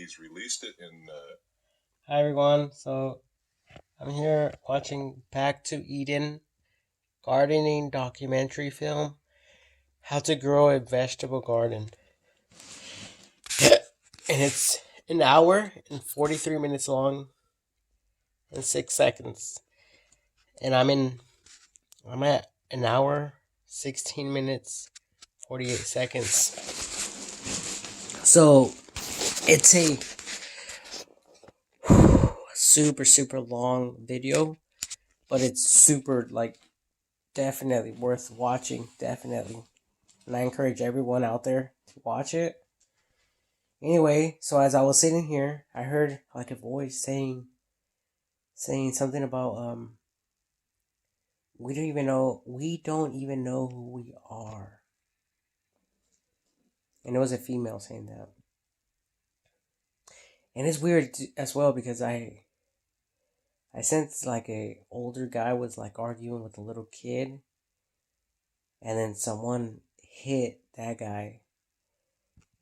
he's released it in. Hi everyone. So I'm here watching Back to Eden gardening documentary film. How to grow a vegetable garden. And it's an hour and 43 minutes long and 6 seconds. And I'm at an hour 16 minutes 48 seconds. So it's a super long video, but it's super definitely worth watching, definitely. And I encourage everyone out there to watch it. Anyway, so as I was sitting here, I heard like a voice saying something about we don't even know who we are. And it was a female saying that. And it's weird as well because I sensed like a older guy was like arguing with a little kid, and then someone hit that guy,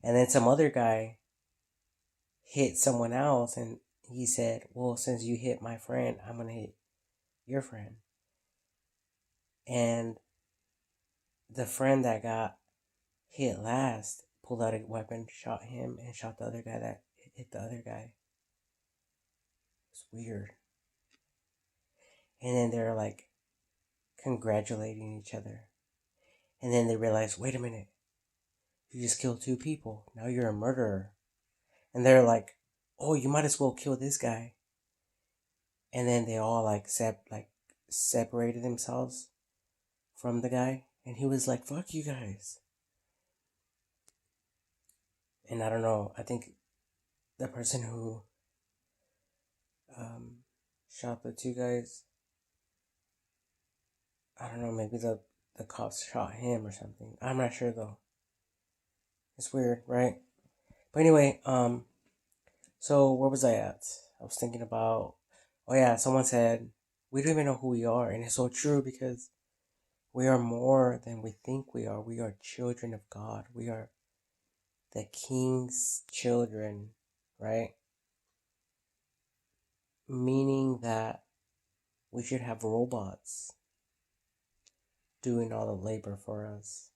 and then some other guy hit someone else, and he said, "Well, since you hit my friend, I'm gonna hit your friend." And the friend that got hit last pulled out a weapon, shot him, and shot the other guy that hit the other guy. It's weird. And then they're like congratulating each other. And then they realize, wait a minute, you just killed two people. Now you're a murderer. And they're like, oh, you might as well kill this guy. And then they all separated themselves from the guy. And he was like, fuck you guys. And I don't know, I think the person who shot the two guys, I don't know, maybe the cops shot him or something. I'm not sure though. It's weird, right? But anyway, so where was I at? I was thinking about, oh yeah, someone said we don't even know who we are, and it's so true because we are more than we think we are. We are children of God. We are the King's children, right? Meaning that we should have robots doing all the labor for us,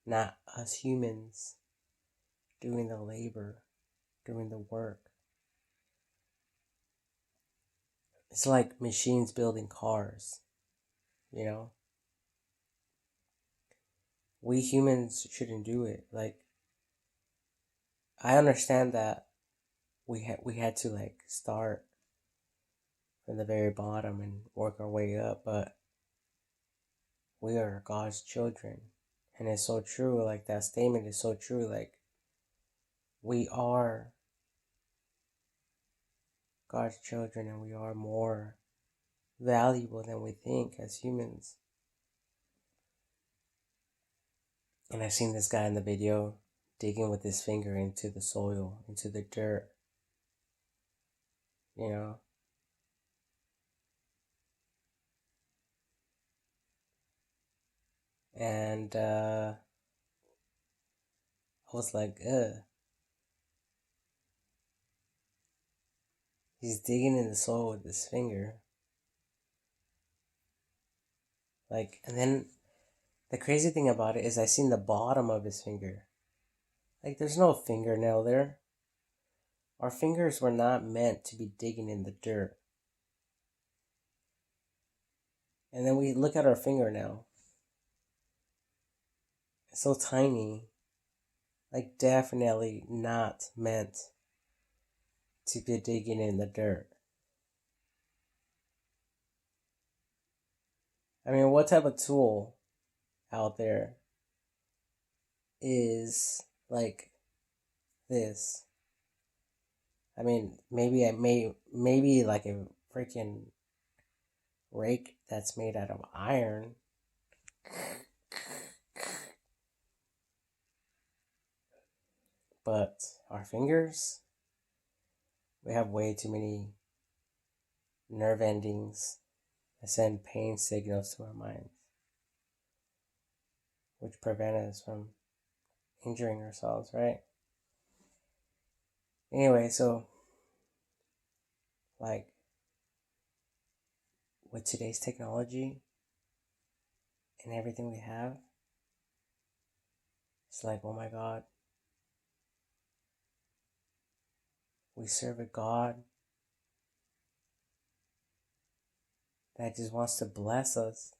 not us humans doing the labor, doing the work. It's like machines building cars, you know? We humans shouldn't do it. Like, I understand that we had to like start from the very bottom and work our way up, but we are God's children. And it's so true, like that statement is so true. Like, we are God's children and we are more valuable than we think as humans. And I seen this guy in the video digging with his finger into the soil, into the dirt, you know? And I was like, ugh. He's digging in the soil with his finger. Like, and then the crazy thing about it is I seen the bottom of his finger. Like, there's no fingernail there. Our fingers were not meant to be digging in the dirt. And then we look at our fingernail. It's so tiny. Like, definitely not meant to be digging in the dirt. I mean, what type of tool out there is like this? I mean, maybe like a freaking rake that's made out of iron. But our fingers, we have way too many nerve endings that send pain signals to our minds, which prevent us from injuring ourselves, right? Anyway, so like with today's technology and everything we have, it's like, oh my God, we serve a God that just wants to bless us,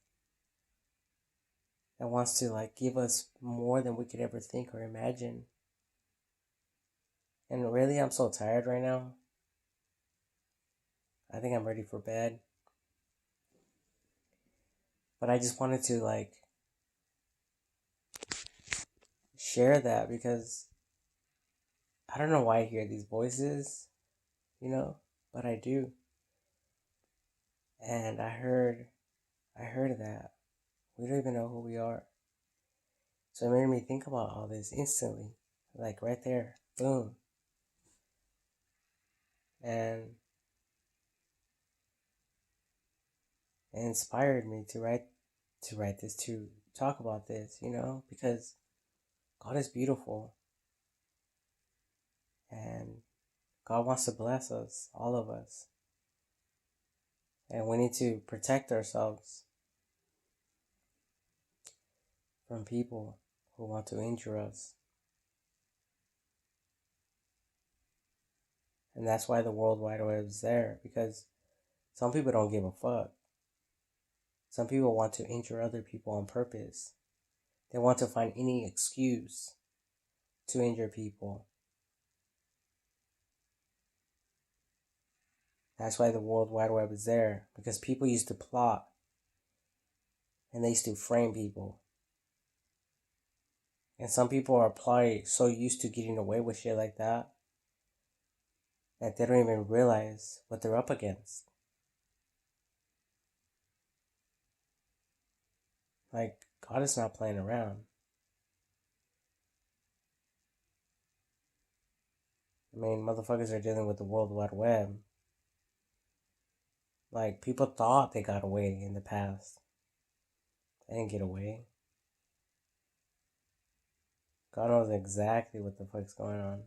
that wants to like give us more than we could ever think or imagine. And really, I'm so tired right now. I think I'm ready for bed. But I just wanted to like share that because I don't know why I hear these voices, but I do. And I heard that we don't even know who we are. So it made me think about all this instantly, like right there, boom. And it inspired me to talk about this, because God is beautiful and God wants to bless us, all of us. And we need to protect ourselves from people who want to injure us. And that's why the World Wide Web is there, because some people don't give a fuck. Some people want to injure other people on purpose. They want to find any excuse to injure people. That's why the World Wide Web is there, because people used to plot and they used to frame people. And some people are probably so used to getting away with shit like that they don't even realize what they're up against. Like, God is not playing around. I mean, motherfuckers are dealing with the World Wide Web. Like, people thought they got away in the past. They didn't get away. God knows exactly what the fuck's going on.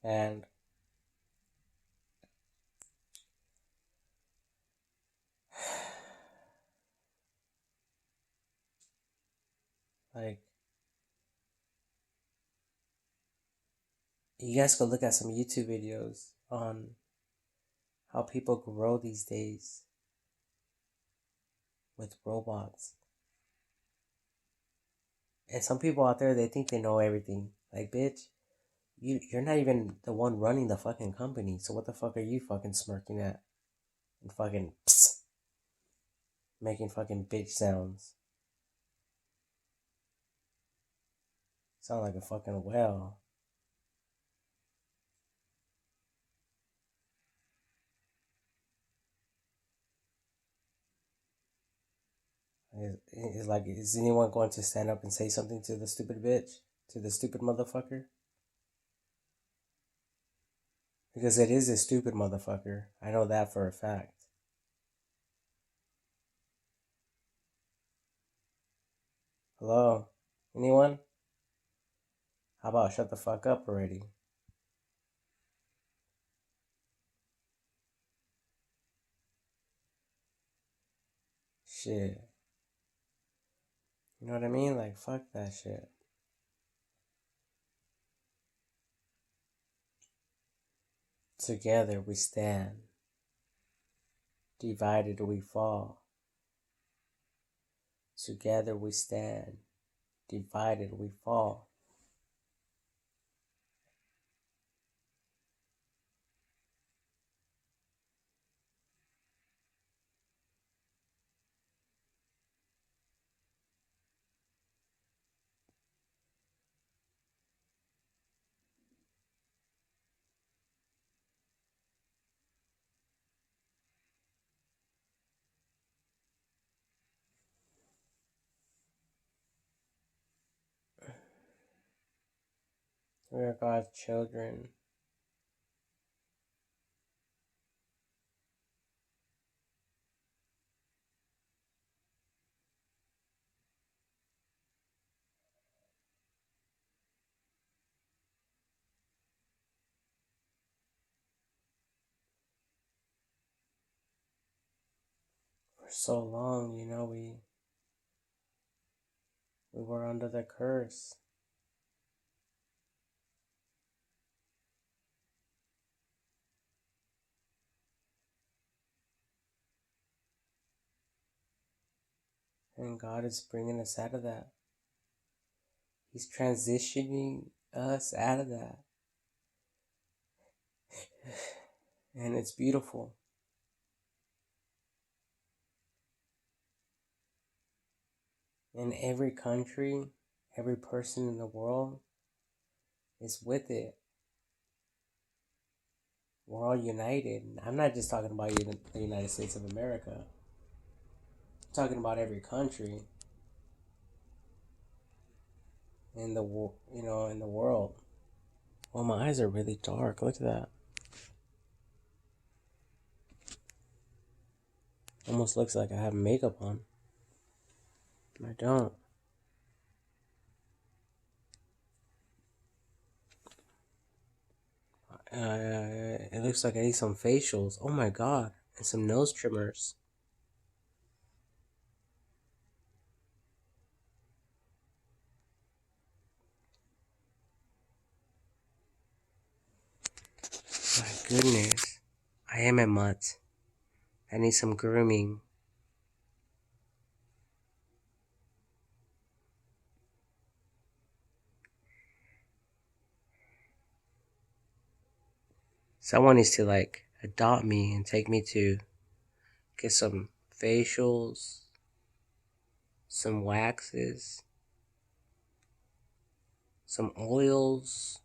And like, you guys could look at some YouTube videos on how people grow these days with robots. And some people out there, they think they know everything. Like, bitch, you're not even the one running the fucking company. So what the fuck are you fucking smirking at? And fucking psst, making fucking bitch sounds. Sound like a fucking whale. It's like, is anyone going to stand up and say something to the stupid bitch? To the stupid motherfucker? Because it is a stupid motherfucker. I know that for a fact. Hello? Anyone? How about shut the fuck up already? Shit. You know what I mean? Like, fuck that shit. Together we stand. Divided we fall. Together we stand. Divided we fall. We are God's children. so long, we were under the curse. And God is bringing us out of that. He's transitioning us out of that. And it's beautiful. And every country, every person in the world is with it. We're all united. I'm not just talking about the United States of America. I'm talking about every country in the in the world. Well, my eyes are really dark. Look at that. Almost looks like I have makeup on. I don't. It looks like I need some facials. Oh my god. And some nose trimmers. My goodness. I am a mutt. I need some grooming. Someone needs to adopt me and take me to get some facials, some waxes, some oils,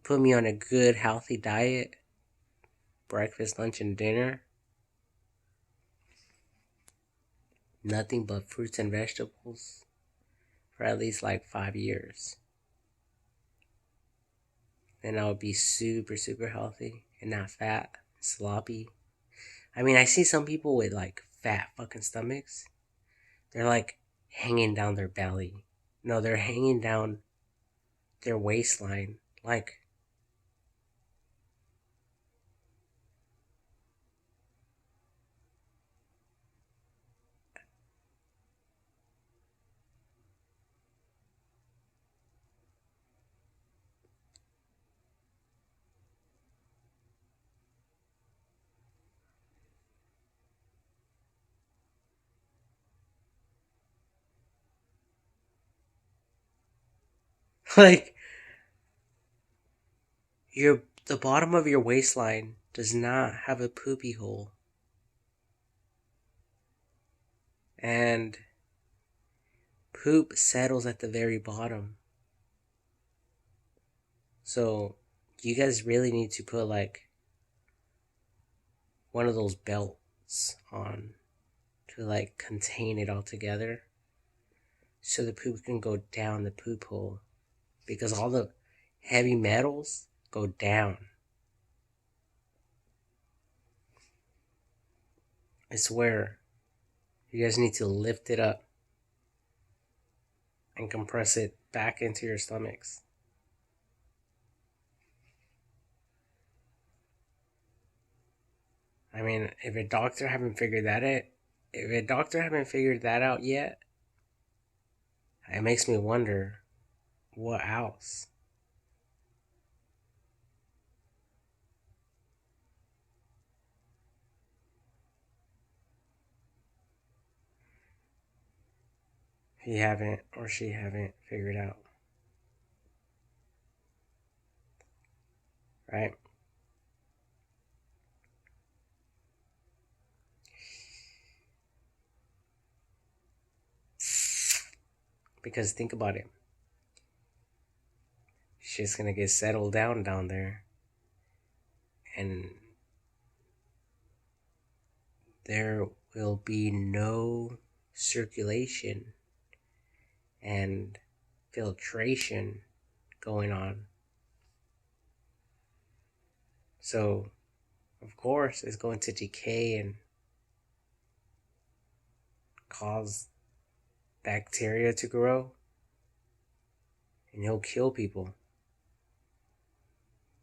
put me on a good healthy diet, breakfast, lunch, and dinner. Nothing but fruits and vegetables for at least 5 years. Then I would be super, super healthy and not fat, sloppy. I mean, I see some people with fat fucking stomachs. They're hanging down their belly. No, they're hanging down their waistline. Like, the bottom of your waistline does not have a poopy hole. And poop settles at the very bottom. So you guys really need to put one of those belts on to contain it all together so the poop can go down the poop hole, because all the heavy metals go down. I swear, you guys need to lift it up and compress it back into your stomachs. I mean, if a doctor haven't figured that out yet, it makes me wonder what else. He haven't or she haven't figured out. Right? Because think about it. Shit's gonna get settled down there. And there will be no circulation and filtration going on. So, of course, it's going to decay and cause bacteria to grow, and he'll kill people.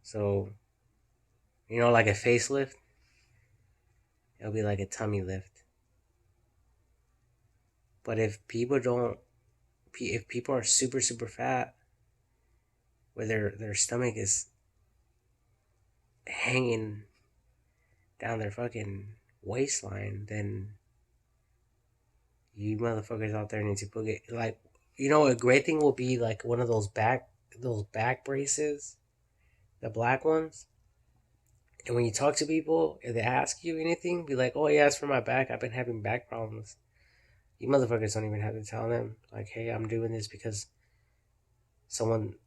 So, like a facelift, it'll be like a tummy lift. But if people are super super fat, where their stomach is hanging down their fucking waistline, then you motherfuckers out there need to put it like, a great thing will be like one of those back braces, the black ones. And when you talk to people, if they ask you anything, be like, "Oh yeah, it's for my back. I've been having back problems." You motherfuckers don't even have to tell them like, "Hey, I'm doing this because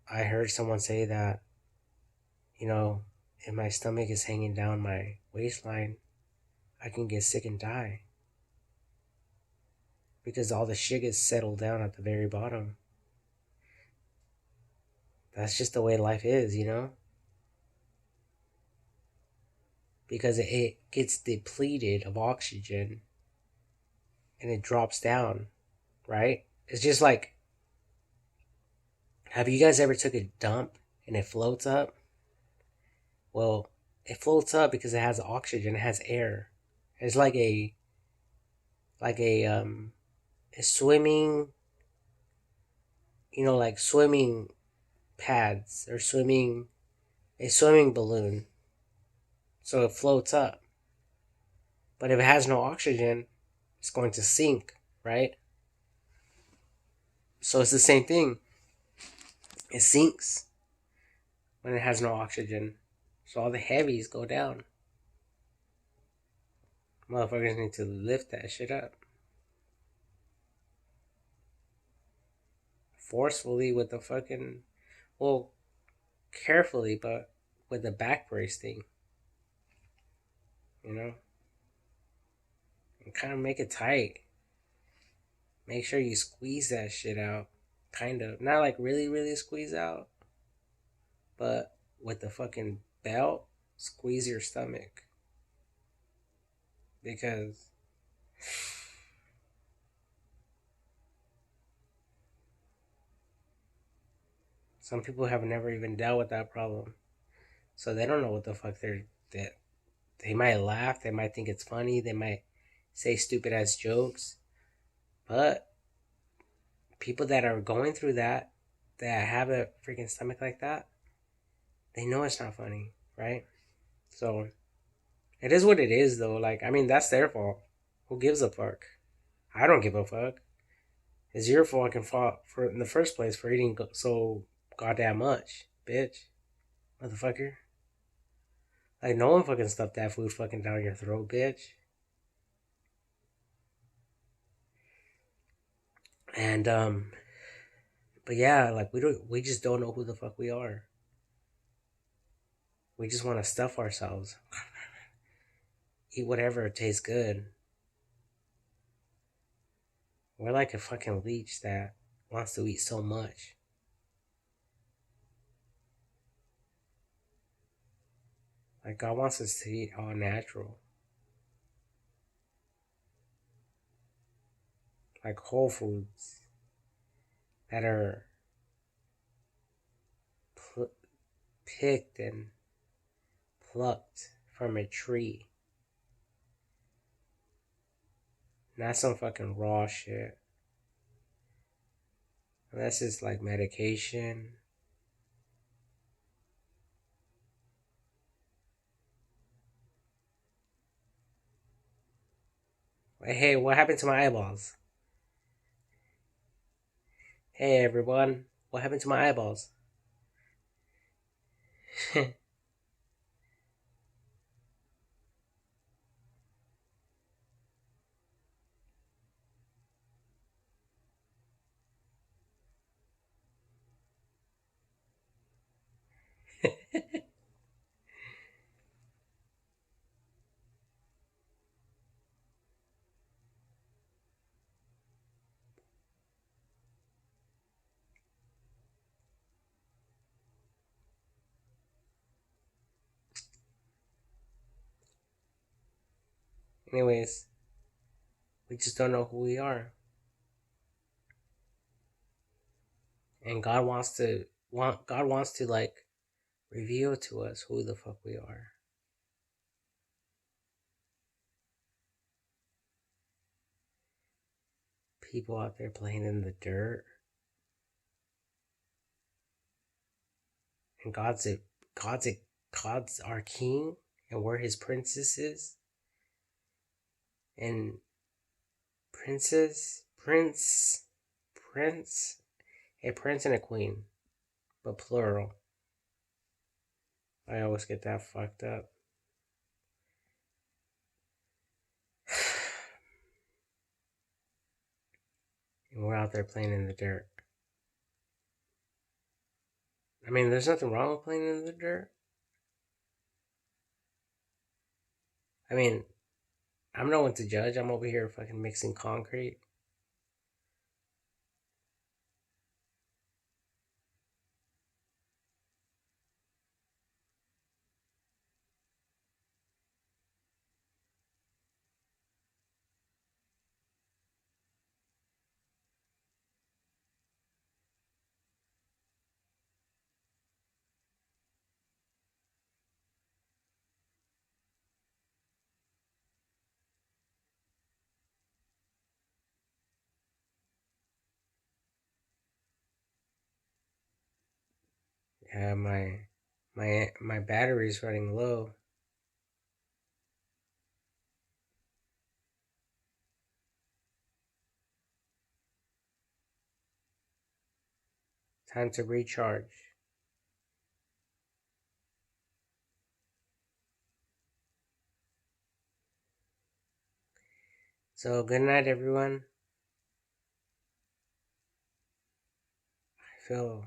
I heard someone say that, you know, if my stomach is hanging down my waistline, I can get sick and die because all the shit gets settled down at the very bottom." That's just the way life is. Because it gets depleted of oxygen and it drops down, right? It's just like, have you guys ever took a dump and it floats up? Well, it floats up because it has oxygen, it has air. It's like a swimming, like swimming pads or a swimming balloon. So it floats up. But if it has no oxygen, it's going to sink, right? So it's the same thing. It sinks when it has no oxygen. So all the heavies go down. Motherfuckers need to lift that shit up. Forcefully with the fucking, well, carefully, but with the back brace thing. And kind of make it tight. Make sure you squeeze that shit out. Kind of. Not like really, really squeeze out. But with the fucking belt, squeeze your stomach. Because some people have never even dealt with that problem. So they don't know what the fuck they might laugh, they might think it's funny, they might say stupid ass jokes. But people that are going through that have a freaking stomach like that, they know it's not funny, right? So it is what it is, though. Like, I mean, that's their fault. Who gives a fuck? I don't give a fuck. It's your fucking fault for in the first place for eating so goddamn much, bitch, motherfucker. Like, no one fucking stuffed that food fucking down your throat, bitch. And but yeah, like we just don't know who the fuck we are. We just want to stuff ourselves, eat whatever tastes good. We're like a fucking leech that wants to eat so much. Like, God wants us to eat all natural. Like whole foods that are picked and plucked from a tree. Not some fucking raw shit. Unless it's like medication. Like, hey, what happened to my eyeballs? Hey everyone, what happened to my eyeballs? Anyways, we just don't know who we are. And God wants to like reveal to us who the fuck we are. people out there playing in the dirt. And God's our king, and we're his princesses. And a prince and a queen, but plural. I always get that fucked up. And we're out there playing in the dirt. I mean, there's nothing wrong with playing in the dirt. I mean, I'm no one to judge. I'm over here fucking mixing concrete. Yeah, my battery's running low. Time to recharge. So good night, everyone. I feel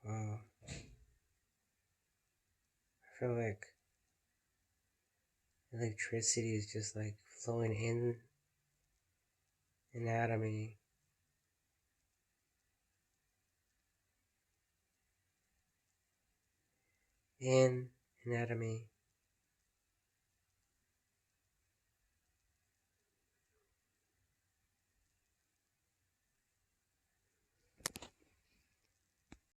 I feel like electricity is just like flowing in and out of me. In and out of me.